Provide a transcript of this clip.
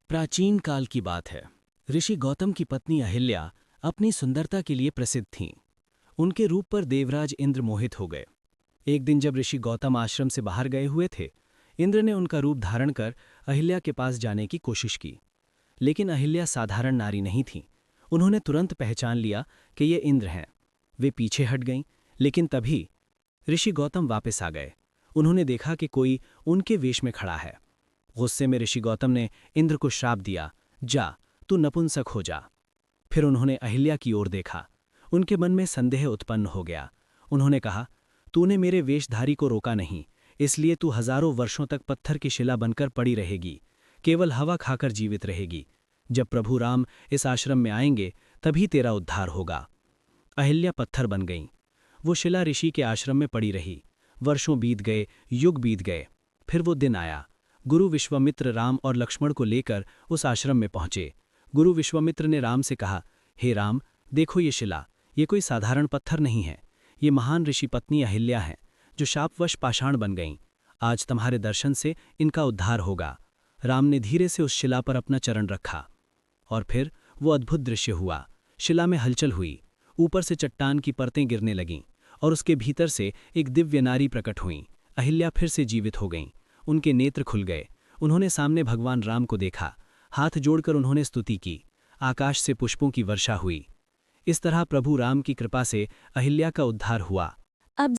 प्राचीन काल की बात है। ऋषि गौतम की पत्नी अहिल्या अपनी सुंदरता के लिए प्रसिद्ध थीं। उनके रूप पर देवराज इंद्र मोहित हो गए। एक दिन जब ऋषि गौतम आश्रम से बाहर गए हुए थे, इंद्र ने उनका रूप धारण कर अहिल्या के पास जाने की कोशिश की। लेकिन अहिल्या साधारण नारी नहीं थीं। उन्होंने तुरंत पहचान लिया कि ये इंद्र हैं। वे पीछे हट गईं, लेकिन तभी ऋषि गौतम वापस आ गए। उन्होंने देखा कि कोई उनके वेश में खड़ा है। गुस्से में ऋषि गौतम ने इंद्र को श्राप दिया, जा, तू नपुंसक हो जा। फिर उन्होंने अहिल्या की ओर देखा। उनके मन में संदेह उत्पन्न हो गया। उन्होंने कहा, तूने मेरे वेशधारी को रोका नहीं, इसलिए तू हजारों वर्षों तक पत्थर की शिला बनकर पड़ी रहेगी, केवल हवा खाकर जीवित रहेगी। जब प्रभु राम इस आश्रम में आएंगे तभी तेरा उद्धार होगा। अहिल्या पत्थर बन गईं। वो शिला ऋषि के आश्रम में पड़ी रही। वर्षों बीत गए, युग बीत गए। फिर वो दिन आया। गुरु विश्वामित्र राम और लक्ष्मण को लेकर उस आश्रम में पहुंचे। गुरु विश्वामित्र ने राम से कहा, हे राम, देखो ये शिला, ये कोई साधारण पत्थर नहीं है। ये महान ऋषि पत्नी अहिल्या हैं, जो शापवश पाषाण बन गईं। आज तुम्हारे दर्शन से इनका उद्धार होगा। राम ने धीरे से उस शिला पर अपना चरण रखा और फिर वो अद्भुत दृश्य हुआ। शिला में हलचल हुई। ऊपर से चट्टान की परतें गिरने लगीं और उसके भीतर से एक दिव्य नारी प्रकट हुई। अहिल्या फिर से जीवित हो गईं। उनके नेत्र खुल गए। उन्होंने सामने भगवान राम को देखा। हाथ जोड़कर उन्होंने स्तुति की। आकाश से पुष्पों की वर्षा हुई। इस तरह प्रभु राम की कृपा से अहिल्या का उद्धार हुआ।